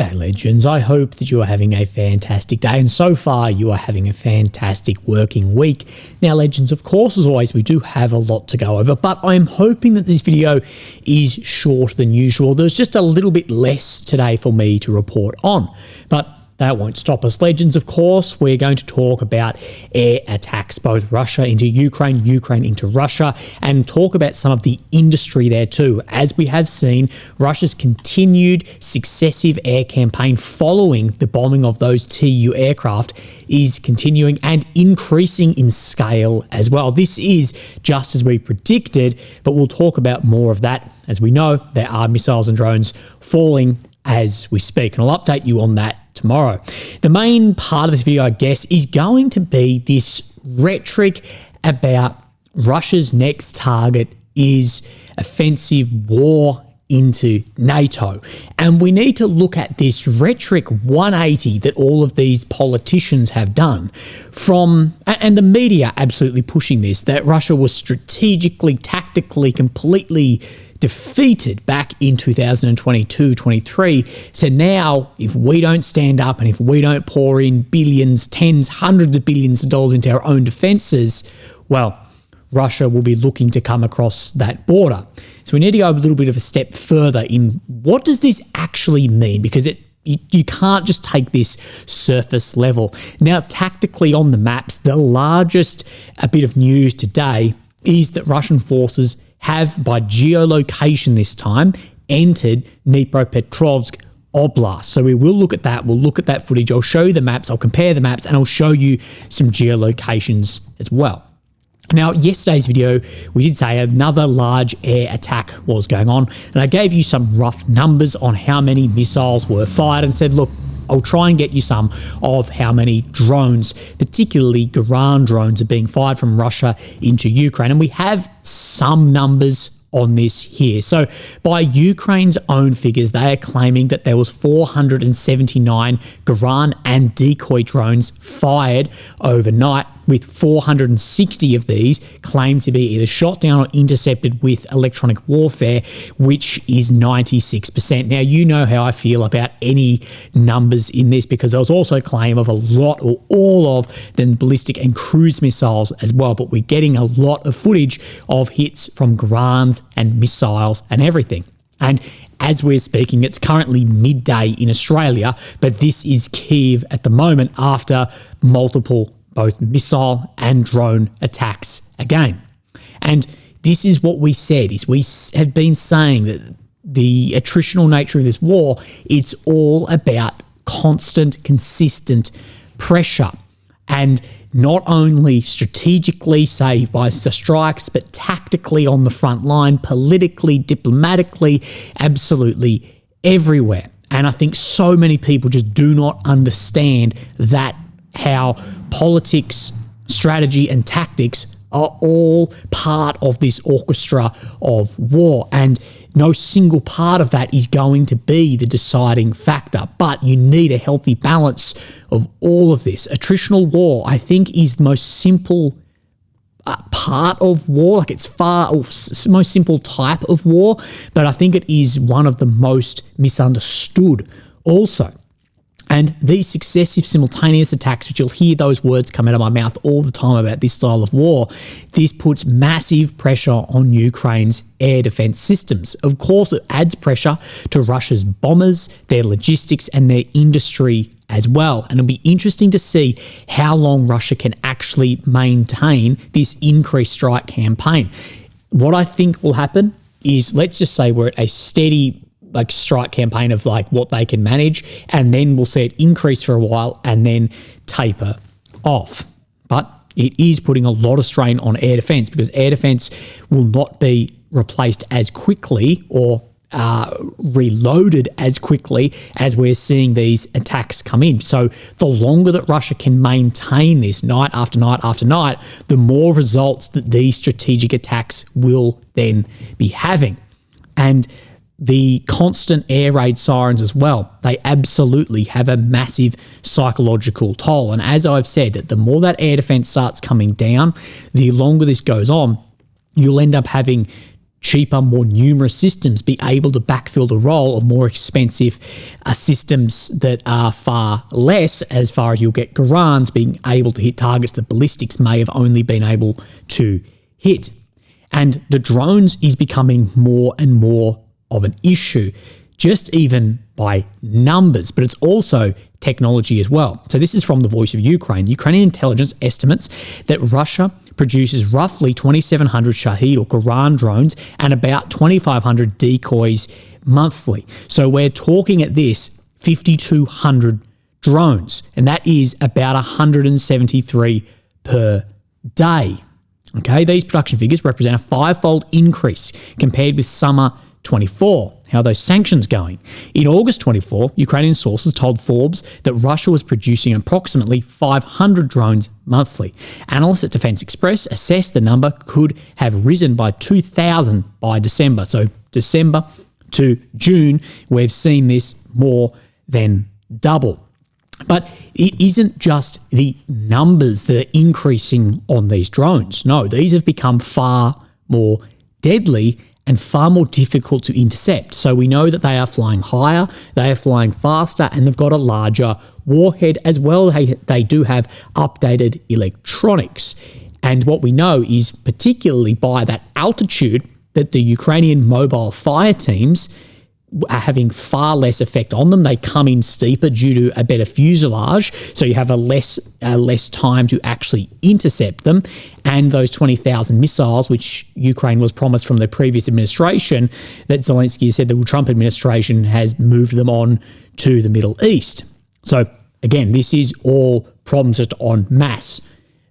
G'day legends, I hope that you are having a fantastic day, and so far you are having a fantastic working week. Now legends, of course, as always, we do have a lot to go over, but I'm hoping that this video is shorter than usual. There's just a little bit less today for me to report on, but that won't stop us. Legends, of course, we're going to talk about air attacks, both Russia into Ukraine, Ukraine into Russia, and talk about some of the industry there too. As we have seen, Russia's continued successive air campaign following the bombing of those Tu aircraft is continuing and increasing in scale as well. This is just as we predicted, but we'll talk about more of that. As we know, there are missiles and drones falling as we speak, and I'll update you on that tomorrow. The main part of this video, I guess, is going to be this rhetoric about Russia's next target is offensive war into NATO. And we need to look at this rhetoric 180 that all of these politicians have done from, and the media absolutely pushing this, that Russia was strategically, tactically, completely defeated back in 2022-23. So now, if we don't stand up and if we don't pour in billions, tens, hundreds of billions of dollars into our own defenses, well, Russia will be looking to come across that border. So we need to go a little bit of a step further in what does this actually mean? Because you can't just take this surface level. Now, tactically on the maps, the largest bit of news today is that Russian forces have, by geolocation this time, entered Dnipropetrovsk Oblast. So we will look at that. We'll look at that footage. I'll show you the maps. I'll compare the maps, and I'll show you some geolocations as well. Now, yesterday's video, we did say another large air attack was going on, and I gave you some rough numbers on how many missiles were fired and said, look, I'll try and get you some of how many drones, particularly Garand drones, are being fired from Russia into Ukraine. And we have some numbers on this here. So by Ukraine's own figures, they are claiming that there was 479 Garand and decoy drones fired overnight, with 460 of these claimed to be either shot down or intercepted with electronic warfare, which is 96%. Now, you know how I feel about any numbers in this, because there was also a claim of a lot or all of the ballistic and cruise missiles as well, but we're getting a lot of footage of hits from Garands and missiles and everything. And as we're speaking, it's currently midday in Australia, but this is Kyiv at the moment after multiple both missile and drone attacks again. And this is what we said, is we have been saying that the attritional nature of this war, it's all about constant, consistent pressure. And not only strategically, say, by the strikes, but tactically on the front line, politically, diplomatically, absolutely everywhere. And I think so many people just do not understand that, how politics, strategy, and tactics are all part of this orchestra of war. And no single part of that is going to be the deciding factor. But you need a healthy balance of all of this. Attritional war, I think, is the most simple part of war. Like, it's most simple type of war, but I think it is one of the most misunderstood also. And these successive simultaneous attacks, which you'll hear those words come out of my mouth all the time about this style of war, this puts massive pressure on Ukraine's air defense systems. Of course, it adds pressure to Russia's bombers, their logistics, and their industry as well. And it'll be interesting to see how long Russia can actually maintain this increased strike campaign. What I think will happen is, let's just say we're at a steady strike campaign of what they can manage, and then we'll see it increase for a while and then taper off. But it is putting a lot of strain on air defense, because air defense will not be replaced as quickly or reloaded as quickly as we're seeing these attacks come in. So the longer that Russia can maintain this night after night after night, the more results that these strategic attacks will then be having. And the constant air raid sirens as well, they absolutely have a massive psychological toll. And as I've said, the more that air defense starts coming down, the longer this goes on, you'll end up having cheaper, more numerous systems be able to backfill the role of more expensive systems that are far less, as far as you'll get Garans being able to hit targets that ballistics may have only been able to hit. And the drones is becoming more and more of an issue, just even by numbers, but it's also technology as well. So this is from the Voice of Ukraine. Ukrainian intelligence estimates that Russia produces roughly 2,700 Shahed or Garan drones and about 2,500 decoys monthly. So we're talking at this 5,200 drones, and that is about 173 per day. Okay, these production figures represent a 5-fold increase compared with summer 24. How are those sanctions going? In August 24, Ukrainian sources told Forbes that Russia was producing approximately 500 drones monthly. Analysts at Defense Express assessed the number could have risen by 2,000 by December. So December to June, we've seen this more than double. But it isn't just the numbers that are increasing on these drones. No, these have become far more deadly and far more difficult to intercept. So we know that they are flying higher, they are flying faster, and they've got a larger warhead as well. They do have updated electronics. And what we know is, particularly by that altitude, that the Ukrainian mobile fire teams are having far less effect on them. They come in steeper due to a better fuselage, so you have a less time to actually intercept them. And those 20,000 missiles, which Ukraine was promised from the previous administration, that Zelensky said the Trump administration has moved them on to the Middle East. So again, this is all problems just en masse.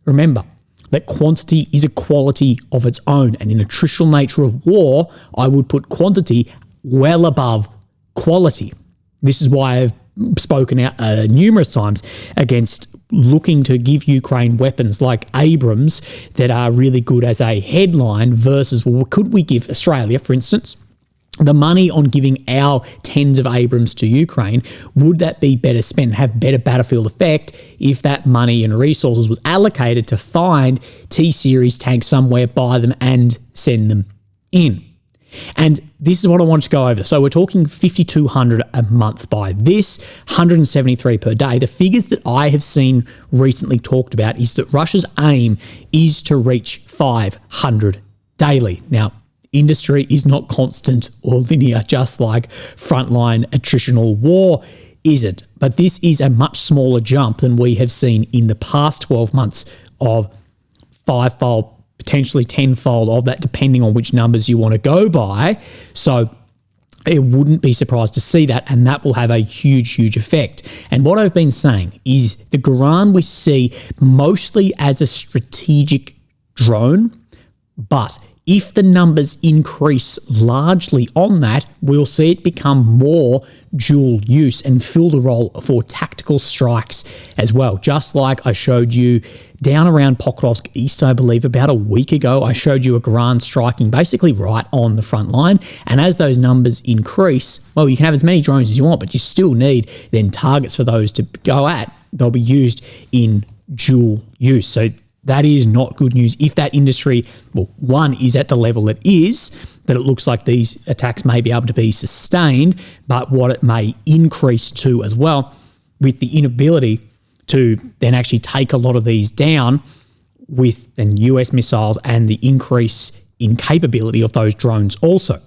Remember that quantity is a quality of its own, and in the attritional nature of war, I would put quantity well above quality. This is why I've spoken out numerous times against looking to give Ukraine weapons like Abrams that are really good as a headline versus, well, could we give Australia, for instance, the money on giving our tens of Abrams to Ukraine? Would that be better spent, have better battlefield effect if that money and resources was allocated to find T-Series tanks somewhere, buy them and send them in? And this is what I want to go over. So we're talking 5,200 a month by this, 173 per day. The figures that I have seen recently talked about is that Russia's aim is to reach 500 daily. Now, industry is not constant or linear, just like frontline attritional war isn't. But this is a much smaller jump than we have seen in the past 12 months of 5-fold, potentially 10-fold of that, depending on which numbers you want to go by. So it wouldn't be surprised to see that, and that will have a huge, huge effect. And what I've been saying is the Garan we see mostly as a strategic drone, but if the numbers increase largely on that, we'll see it become more dual use and fill the role for tactical strikes as well. Just like I showed you down around Pokrovsk East, I believe, about a week ago, I showed you a Garan striking basically right on the front line. And as those numbers increase, well, you can have as many drones as you want, but you still need then targets for those to go at. They'll be used in dual use. So that is not good news. If that industry, well, one, is at the level it is, that it looks like these attacks may be able to be sustained, but what it may increase to as well, with the inability to then actually take a lot of these down with then US missiles and the increase in capability of those drones also.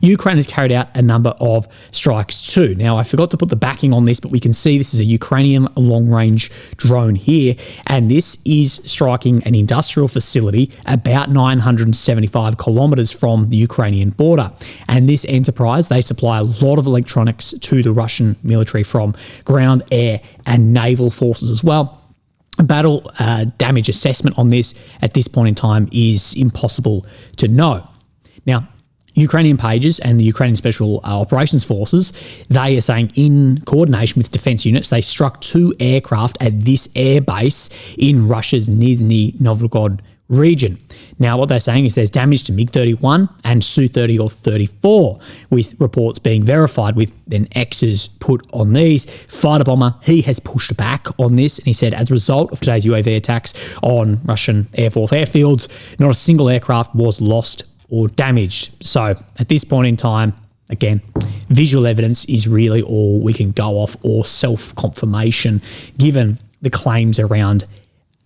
Ukraine has carried out a number of strikes too. Now, I forgot to put the backing on this, but we can see this is a Ukrainian long-range drone here, and this is striking an industrial facility about 975 kilometers from the Ukrainian border. And this enterprise, they supply a lot of electronics to the Russian military from ground, air, and naval forces as well. Battle damage assessment on this at this point in time is impossible to know. Now, Ukrainian pages and the Ukrainian Special Operations Forces, they are saying in coordination with defense units, they struck 2 aircraft at this air base in Russia's Nizhny Novgorod region. Now, what they're saying is there's damage to MiG-31 and Su-30 or 34, with reports being verified with then X's put on these. Fighter bomber, he has pushed back on this, and he said, as a result of today's UAV attacks on Russian Air Force airfields, not a single aircraft was lost or damaged. So at this point in time, again, visual evidence is really all we can go off, or self-confirmation, given the claims around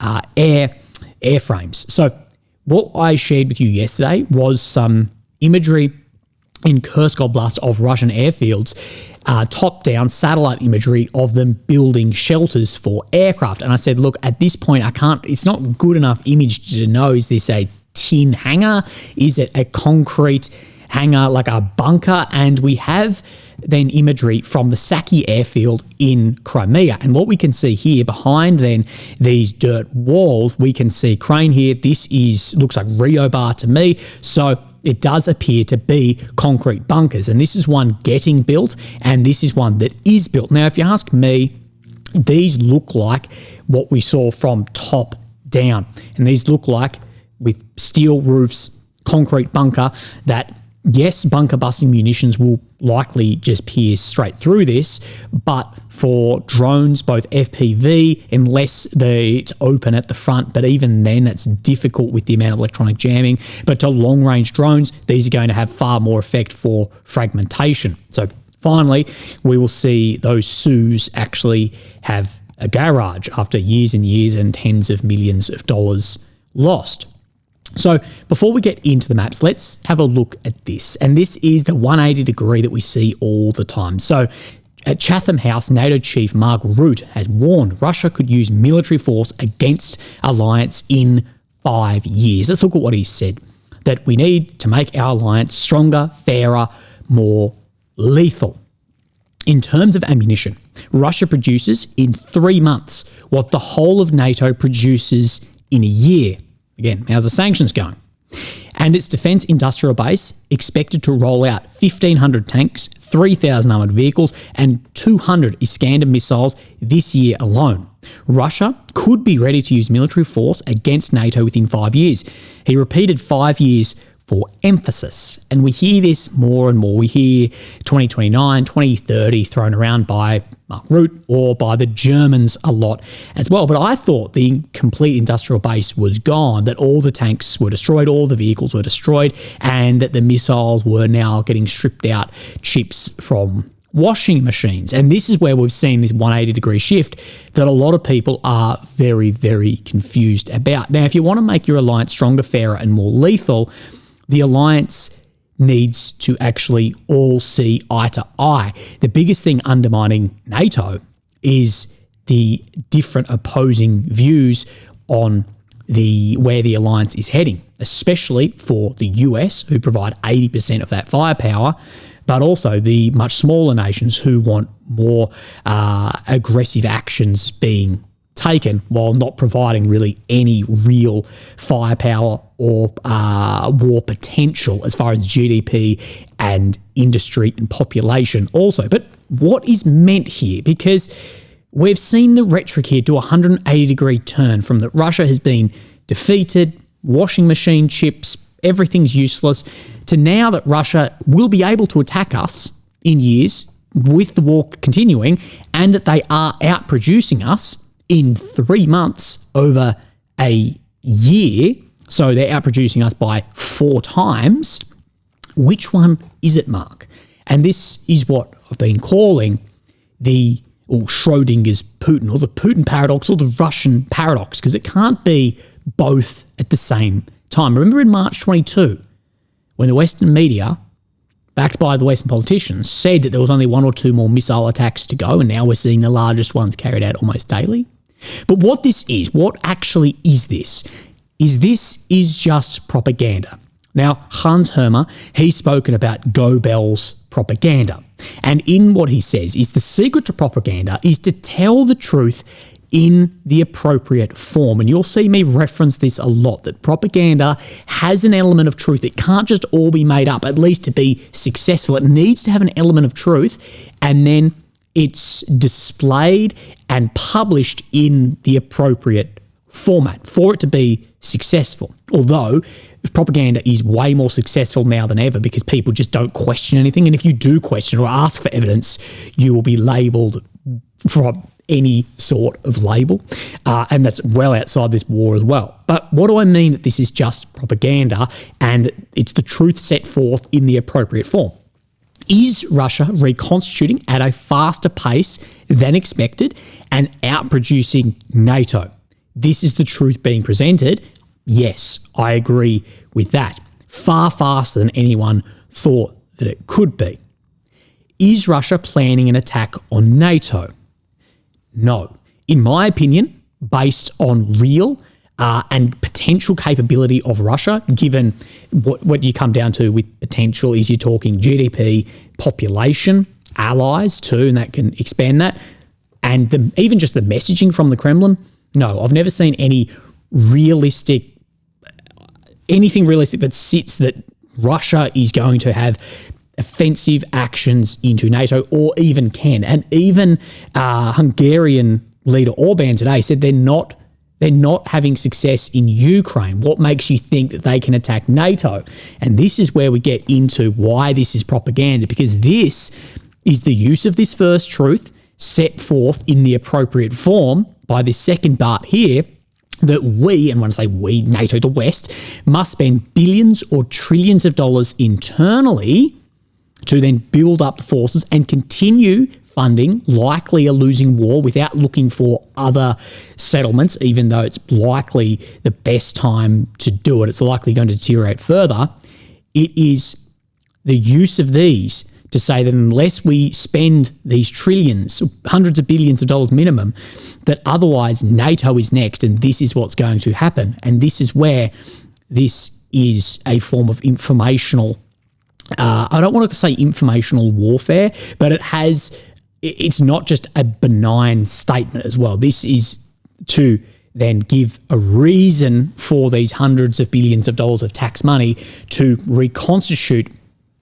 airframes. So what I shared with you yesterday was some imagery in Kursk Oblast of Russian airfields, top-down satellite imagery of them building shelters for aircraft. And I said, look, at this point, it's not good enough image to know, is this a tin hangar? Is it a concrete hangar, like a bunker? And we have then imagery from the Saki airfield in Crimea. And what we can see here behind then these dirt walls, we can see crane here. This looks like Rio bar to me. So it does appear to be concrete bunkers. And this is one getting built, and this is one that is built. Now, if you ask me, these look like what we saw from top down. And these look like, with steel roofs, concrete bunker, that yes, bunker busting munitions will likely just pierce straight through this, but for drones, both FPV, unless it's open at the front, but even then that's difficult with the amount of electronic jamming. But to long-range drones, these are going to have far more effect for fragmentation. So finally, we will see those Sioux actually have a garage after years and years and tens of millions of dollars lost. So before we get into the maps, let's have a look at this. And this is the 180 degree that we see all the time. So at Chatham House, NATO chief Mark Rutte has warned Russia could use military force against alliance in 5 years. Let's look at what he said, that we need to make our alliance stronger, fairer, more lethal. In terms of ammunition, Russia produces in 3 months what the whole of NATO produces in a year. Again, how's the sanctions going? And its defence industrial base expected to roll out 1,500 tanks, 3,000 armoured vehicles, and 200 Iskander missiles this year alone. Russia could be ready to use military force against NATO within 5 years. He repeated 5 years for emphasis. And we hear this more and more. We hear 2029, 2030 thrown around by Mark Rutte or by the Germans a lot as well. But I thought the complete industrial base was gone, that all the tanks were destroyed, all the vehicles were destroyed, and that the missiles were now getting stripped out chips from washing machines. And this is where we've seen this 180 degree shift that a lot of people are very, very confused about. Now, if you want to make your alliance stronger, fairer, and more lethal, the alliance needs to actually all see eye to eye. The biggest thing undermining NATO is the different opposing views on where the alliance is heading, especially for the US, who provide 80% of that firepower, but also the much smaller nations who want more aggressive actions being taken while not providing really any real firepower or war potential as far as GDP and industry and population also. But what is meant here? Because we've seen the rhetoric here do a 180 degree turn from that Russia has been defeated, washing machine chips, everything's useless, to now that Russia will be able to attack us in years with the war continuing, and that they are outproducing us in 3 months over a year. So they're outproducing us by 4 times. Which one is it, Mark? And this is what I've been calling Schrodinger's Putin, or the Putin paradox, or the Russian paradox, because it can't be both at the same time. Remember in March 22, when the Western media, backed by the Western politicians, said that there was only 1 or 2 more missile attacks to go, and now we're seeing the largest ones carried out almost daily? But what this is, what actually is this? This is just propaganda. Now, Hans Hermer, he's spoken about Goebbels propaganda. And in what he says is the secret to propaganda is to tell the truth in the appropriate form. And you'll see me reference this a lot, that propaganda has an element of truth. It can't just all be made up, at least to be successful. It needs to have an element of truth, and then it's displayed and published in the appropriate format for it to be successful. Although propaganda is way more successful now than ever because people just don't question anything. And if you do question or ask for evidence, you will be labelled from any sort of label, and that's well outside this war as well. But what do I mean that this is just propaganda and it's the truth set forth in the appropriate form? Is Russia reconstituting at a faster pace than expected and outproducing NATO? This is the truth being presented. Yes, I agree with that. Far faster than anyone thought that it could be. Is Russia planning an attack on NATO? No. In my opinion, based on real and potential capability of Russia, given what you come down to with potential is you're talking GDP, population, allies too, and that can expand that, and even just the messaging from the Kremlin. No, I've never seen anything realistic that sits that Russia is going to have offensive actions into NATO or even can. And even Hungarian leader Orban today said they're not having success in Ukraine. What makes you think that they can attack NATO? And this is where we get into why this is propaganda, because this is the use of this first truth set forth in the appropriate form by this second part here, that we, and when I say we, NATO, the West, must spend billions or trillions of dollars internally to then build up the forces and continue funding likely a losing war without looking for other settlements, even though it's likely the best time to do it. It's likely going to deteriorate further. It is the use of these to say that unless we spend these trillions, hundreds of billions of dollars minimum, that otherwise NATO is next and this is what's going to happen. And this is where this is a form of informational, I don't want to say informational warfare, but it's not just a benign statement as well. This is to then give a reason for these hundreds of billions of dollars of tax money to reconstitute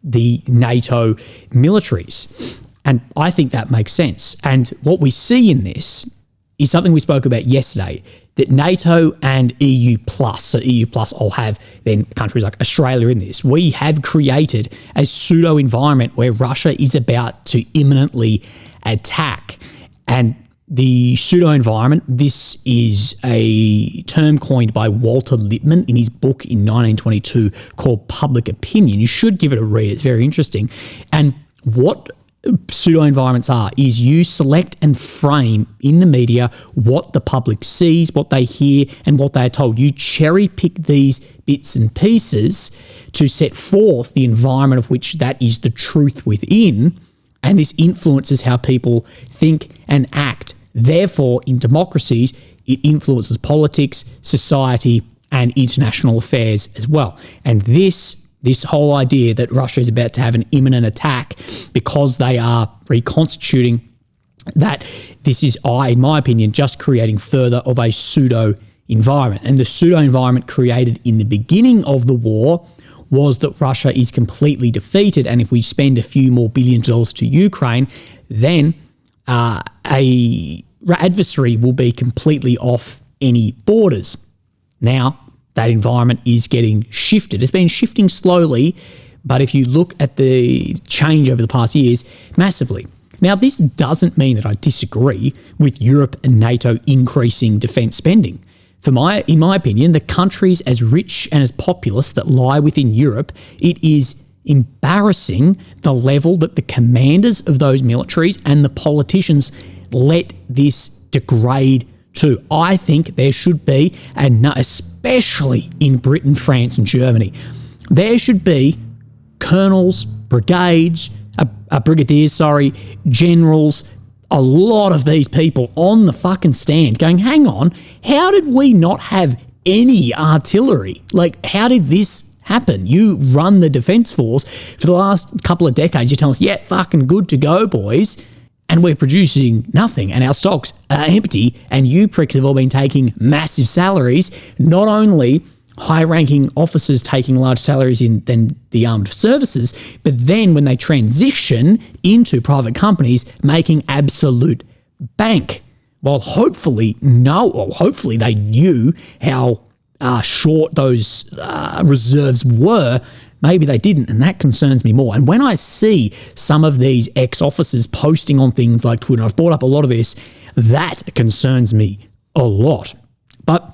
the NATO militaries. And I think that makes sense. And what we see in this is something we spoke about yesterday, that NATO and EU+, so EU+, I'll have then countries like Australia in this. We have created a pseudo environment where Russia is about to imminently attack. And the pseudo environment, this is a term coined by Walter Lippmann in his book in 1922 called Public Opinion. You should give it a read. It's very interesting. And what pseudo environments are is you select and frame in the media what the public sees, what they hear, and what they are told. You cherry pick these bits and pieces to set forth the environment of which that is the truth within, and this influences how people think and act. Therefore, in democracies, it influences politics, society, and international affairs as well. And this whole idea that Russia is about to have an imminent attack because they are reconstituting, that this is, in my opinion, just creating further of a pseudo environment. And the pseudo environment created in the beginning of the war was that Russia is completely defeated, and if we spend a few more billion dollars to Ukraine, then a adversary will be completely off any borders. Now, that environment is getting shifted. It's been shifting slowly, but if you look at the change over the past years, massively. Now, this doesn't mean that I disagree with Europe and NATO increasing defence spending. In my opinion, the countries as rich and as populous that lie within Europe, it is embarrassing the level that the commanders of those militaries and the politicians let this degrade to. I think there should be, and especially in Britain, France and Germany, there should be colonels, brigadiers, generals, a lot of these people on the fucking stand going, hang on, how did we not have any artillery? Like, how did this happen? You run the Defence Force for the last couple of decades. You tell us, yeah, fucking good to go, boys. And we're producing nothing, and our stocks are empty, and you pricks have all been taking massive salaries, not only high-ranking officers taking large salaries than the armed services, but then when they transition into private companies, making absolute bank. Well, hopefully they knew how short those reserves were maybe they didn't, and that concerns me more. And when I see some of these ex-officers posting on things like Twitter, I've brought up a lot of this, that concerns me a lot. But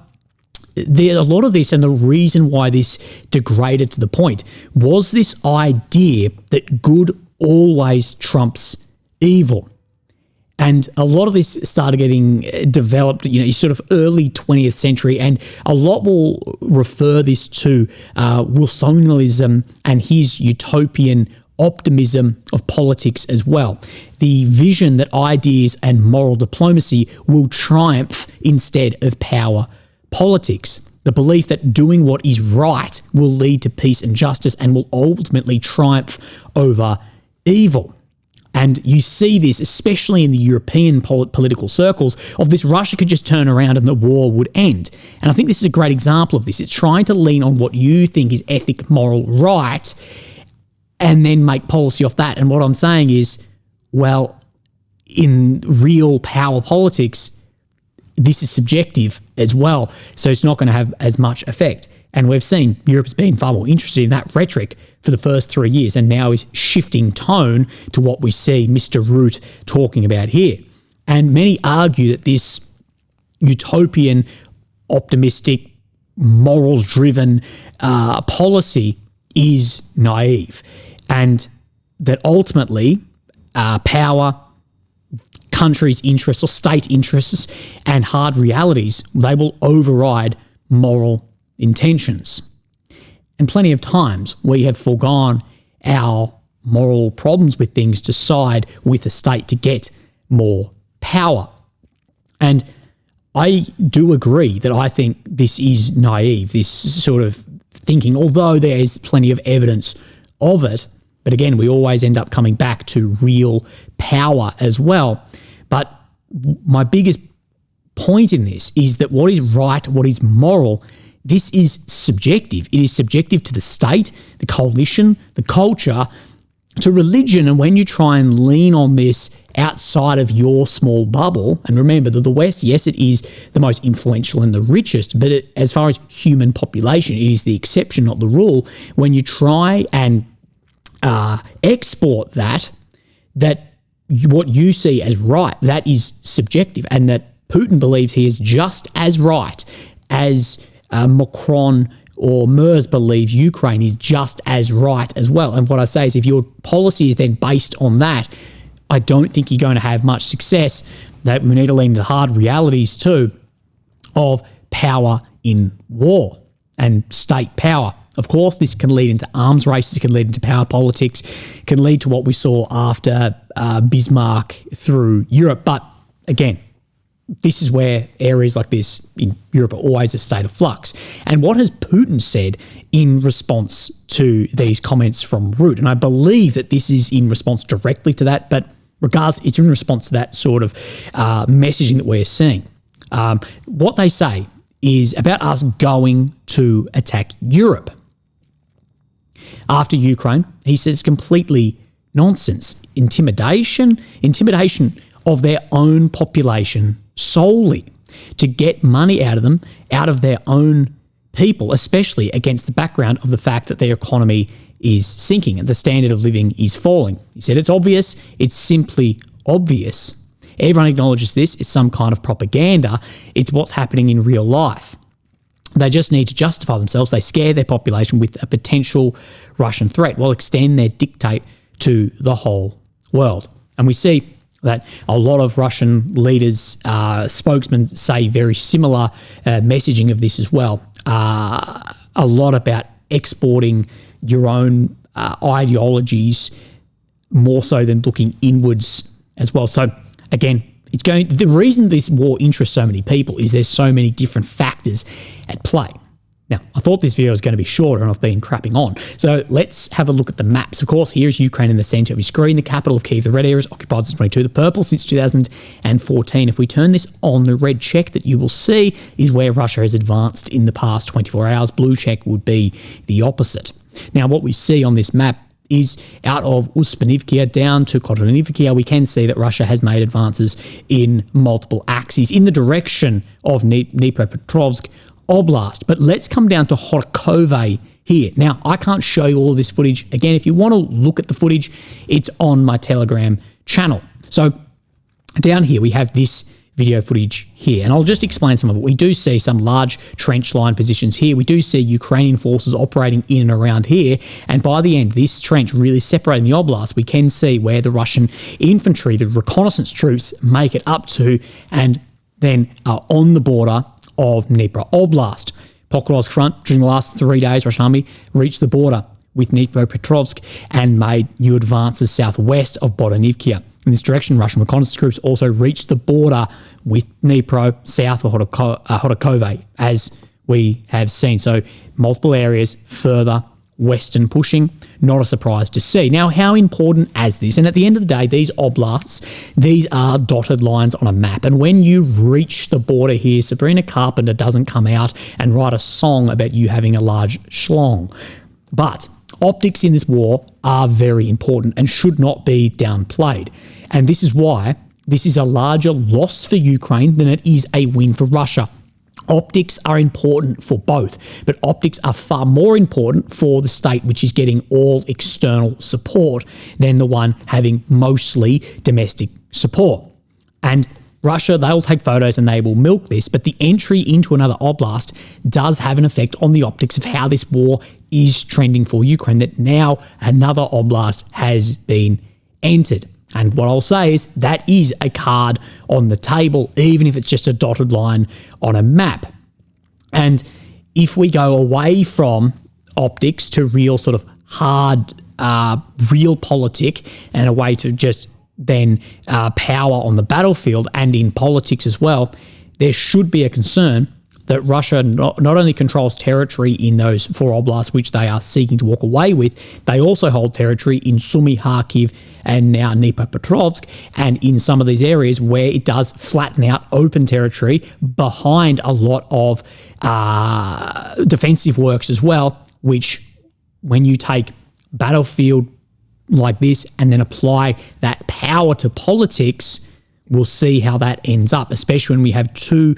a lot of this, and the reason why this degraded to the point, was this idea that good always trumps evil. And a lot of this started getting developed, sort of early 20th century, and a lot will refer this to Wilsonianism and his utopian optimism of politics as well. The vision that ideas and moral diplomacy will triumph instead of power politics. The belief that doing what is right will lead to peace and justice and will ultimately triumph over evil. And you see this, especially in the European political circles, of this Russia could just turn around and the war would end. And I think this is a great example of this. It's trying to lean on what you think is ethic, moral, right, and then make policy off that. And what I'm saying is, well, in real power politics, this is subjective as well. So it's not going to have as much effect. And we've seen Europe's been far more interested in that rhetoric for the first 3 years and now is shifting tone to what we see Mr. Root talking about here. And many argue that this utopian, optimistic, morals-driven policy is naive, and that ultimately power, countries' interests or state interests and hard realities, they will override moral intentions. And plenty of times we have foregone our moral problems with things to side with the state to get more power. And I do agree that I think this is naive, this sort of thinking, although there is plenty of evidence of it. But again, we always end up coming back to real power as well. But my biggest point in this is that what is right, what is moral, this is subjective. It is subjective to the state, the coalition, the culture, to religion. And when you try and lean on this outside of your small bubble, and remember that the West, yes, it is the most influential and the richest, but as far as human population, it is the exception, not the rule. When you try and export that what you see as right, that is subjective, and that Putin believes he is just as right as Macron or Merz believes Ukraine is just as right as well. And what I say is, if your policy is then based on that, I don't think you're going to have much success. That we need to lean into hard realities too of power in war and state power. Of course, this can lead into arms races, it can lead into power politics, it can lead to what we saw after Bismarck through Europe. But again, this is where areas like this in Europe are always a state of flux. And what has Putin said in response to these comments from Root? And I believe that this is in response directly to that, but regardless, it's in response to that sort of messaging that we're seeing. What they say is about us going to attack Europe. After Ukraine, he says completely nonsense. Intimidation of their own population solely to get money out of them, out of their own people, especially against the background of the fact that their economy is sinking and the standard of living is falling. He said it's obvious, it's simply obvious. Everyone acknowledges this, it's some kind of propaganda, it's what's happening in real life. They just need to justify themselves. They scare their population with a potential Russian threat while extend their dictate to the whole world. And we see that a lot of Russian leaders, spokesmen say very similar messaging of this as well. A lot about exporting your own ideologies more so than looking inwards as well. So again, the reason this war interests so many people is there's so many different factors at play. Now, I thought this video was going to be shorter and I've been crapping on. So let's have a look at the maps. Of course, here's Ukraine in the center of your screen, the capital of Kyiv. The red area is occupied since 2022, the purple since 2014. If we turn this on, the red check that you will see is where Russia has advanced in the past 24 hours. Blue check would be the opposite. Now, what we see on this map is out of Uspanivka down to Koronivka, we can see that Russia has made advances in multiple axes in the direction of Dnipropetrovsk oblast. But let's come down to Kharkov here. Now, I can't show you all of this footage. Again, if you want to look at the footage, it's on my Telegram channel. So down here, we have this video footage here, and I'll just explain some of it. We do see some large trench line positions here. We do see Ukrainian forces operating in and around here, and by the end, this trench really separating the oblast, we can see where the Russian infantry, the reconnaissance troops, make it up to, and then are on the border of Dnipro Oblast. Pokrovsk front, during the last 3 days, Russian army reached the border with Dnipropetrovsk and made new advances southwest of Borodivka. In this direction, Russian reconnaissance groups also reached the border with Dnipro south of Kharkov, as we have seen. So multiple areas further western pushing, not a surprise to see. Now, how important is this? And at the end of the day, these oblasts, these are dotted lines on a map. And when you reach the border here, Sabrina Carpenter doesn't come out and write a song about you having a large schlong. But optics in this war are very important and should not be downplayed. And this is why this is a larger loss for Ukraine than it is a win for Russia. Optics are important for both, but optics are far more important for the state which is getting all external support than the one having mostly domestic support. And Russia, they'll take photos and they will milk this, but the entry into another oblast does have an effect on the optics of how this war is trending for Ukraine, that now another oblast has been entered. And what I'll say is that is a card on the table, even if it's just a dotted line on a map. And if we go away from optics to real sort of hard, realpolitik, and a way to just then power on the battlefield and in politics as well, there should be a concern that Russia not only controls territory in those 4 oblasts which they are seeking to walk away with, they also hold territory in Sumy, Kharkiv, and now Dnipropetrovsk, and in some of these areas where it does flatten out open territory behind a lot of defensive works as well, which when you take battlefield like this and then apply that power to politics, we'll see how that ends up, especially when we have 2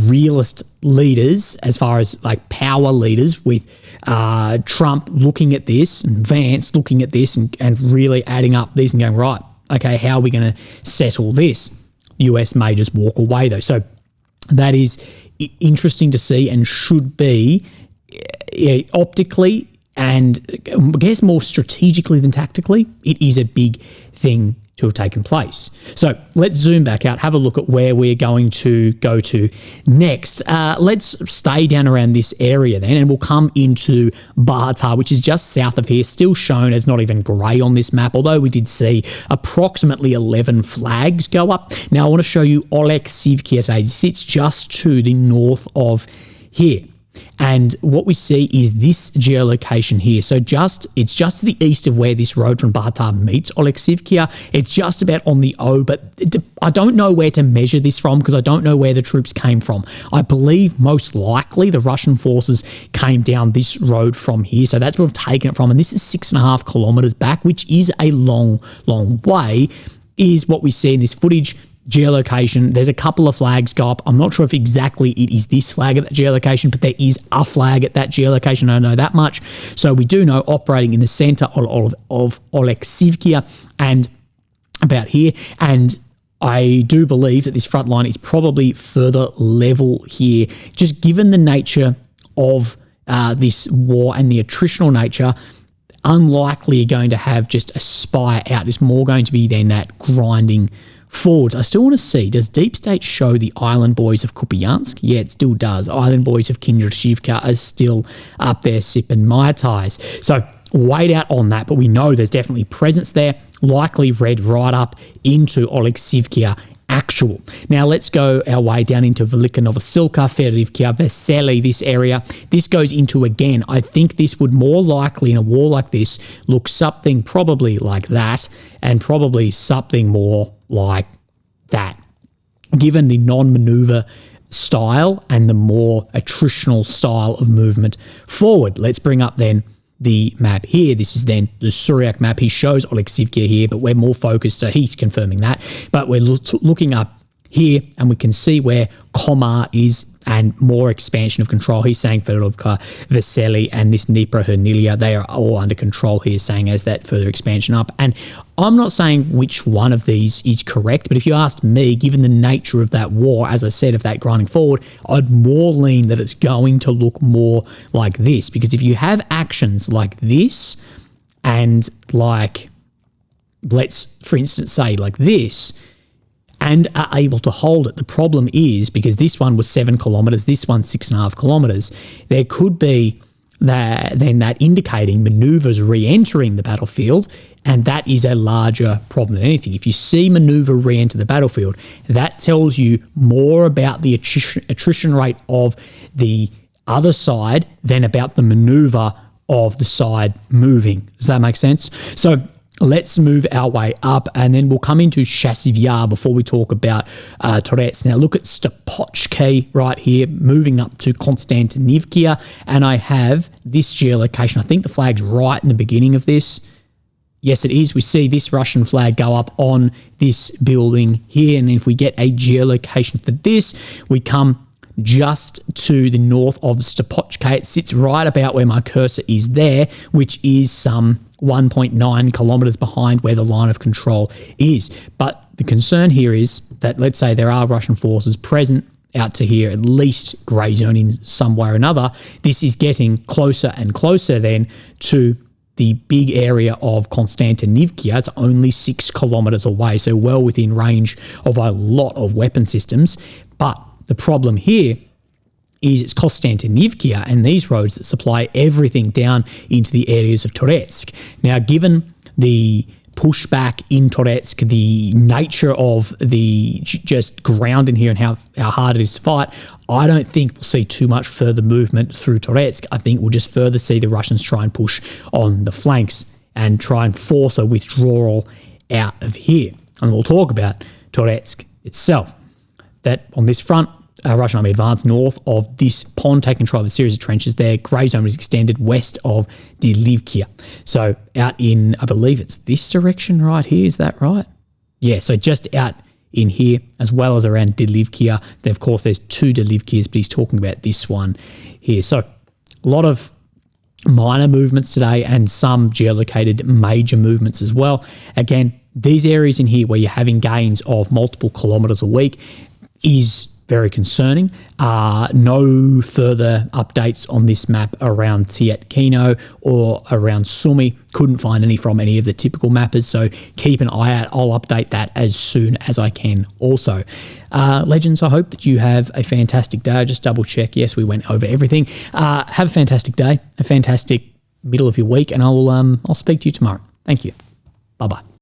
realist leaders as far as like power leaders, with Trump looking at this and Vance looking at this and really adding up these and going, right, okay, how are we going to settle this? The US may just walk away though. So that is interesting to see and should be optically and I guess more strategically than tactically, it is a big thing to have taken place. So let's zoom back out, have a look at where we're going to go to next. Let's stay down around this area then, and we'll come into Bakhtar, which is just south of here, still shown as not even grey on this map, although we did see approximately 11 flags go up. Now I want to show you Olexivia today. It sits just to the north of here. And what we see is this geolocation here. So it's just to the east of where this road from Bakhtar meets Olexivia. It's just about on the O, but I don't know where to measure this from because I don't know where the troops came from. I believe most likely the Russian forces came down this road from here. So that's where we've taken it from. And this is 6.5 kilometers back, which is a long, long way, is what we see in this footage. Geolocation, there's a couple of flags go up. I'm not sure if exactly it is this flag at that geolocation, but there is a flag at that geolocation. I don't know that much. So we do know operating in the center of Olexivia and about here. And I do believe that this front line is probably further level here, just given the nature of this war and the attritional nature. Unlikely you're going to have just a spire out. It's more going to be then that grinding forwards. I still want to see, does Deep State show the Island Boys of Kupiansk? Yeah, it still does. Island Boys of Kindrashivka are still up there sipping Mai Tais. So wait out on that, but we know there's definitely presence there, likely read right up into Olexivia actual. Now let's go our way down into Velika Novosilka, Ferivka, Vesely, this area. This goes into, again, I think this would more likely in a war like this look something probably like that and probably something more like that, given the non-maneuver style and the more attritional style of movement forward. Let's bring up then the map here. This is then the Suryak map. He shows Olexivia here, but we're more focused, so he's confirming that. But we're looking up here and we can see where Komar is and more expansion of control. He's saying Fedorovka, Vesely, and this Dnipropetrovsk, they are all under control here, saying as that further expansion up. And I'm not saying which one of these is correct, but if you asked me, given the nature of that war, as I said, of that grinding forward, I'd more lean that it's going to look more like this. Because if you have actions like this and like, let's, for instance, say like this, and are able to hold it. The problem is, because this one was 7 kilometres, this one's 6.5 kilometres, there could be that indicating manoeuvres re-entering the battlefield, and that is a larger problem than anything. If you see manoeuvre re-enter the battlefield, that tells you more about the attrition rate of the other side than about the manoeuvre of the side moving. Does that make sense? So let's move our way up, and then we'll come into Chassivia before we talk about Toretsk. Now look at Stopochki right here, moving up to Konstantinivka, and I have this geolocation. I think the flag's right in the beginning of this. Yes, it is. We see this Russian flag go up on this building here, and if we get a geolocation for this, we come just to the north of Stopochki. It sits right about where my cursor is there, which is some 1.9 kilometers behind where the line of control is. But the concern here is that, let's say there are Russian forces present out to here, at least grey zone in some way or another. This is getting closer and closer then to the big area of Konstantinivka. It's only 6 kilometers away, so well within range of a lot of weapon systems. But the problem here is it's Konstantinivka and these roads that supply everything down into the areas of Toretsk. Now, given the pushback in Toretsk, the nature of the just ground in here and how hard it is to fight, I don't think we'll see too much further movement through Toretsk. I think we'll just further see the Russians try and push on the flanks and try and force a withdrawal out of here. And we'll talk about Toretsk itself. That on this front, Russian army advanced north of this pond, taking control of a series of trenches there. Grey zone was extended west of Dnipropetrovsk. So out in, I believe it's this direction right here, is that right? Yeah, so just out in here, as well as around Dnipropetrovsk. Then, of course, there's 2 Dnipropetrovsks, but he's talking about this one here. So a lot of minor movements today and some geolocated major movements as well. Again, these areas in here where you're having gains of multiple kilometres a week is very concerning. No further updates on this map around Tietkino or around Sumy. Couldn't find any from any of the typical mappers, so keep an eye out. I'll update that as soon as I can also. Legends, I hope that you have a fantastic day. Just double check. Yes, we went over everything. Have a fantastic day, a fantastic middle of your week, and I'll speak to you tomorrow. Thank you. Bye-bye.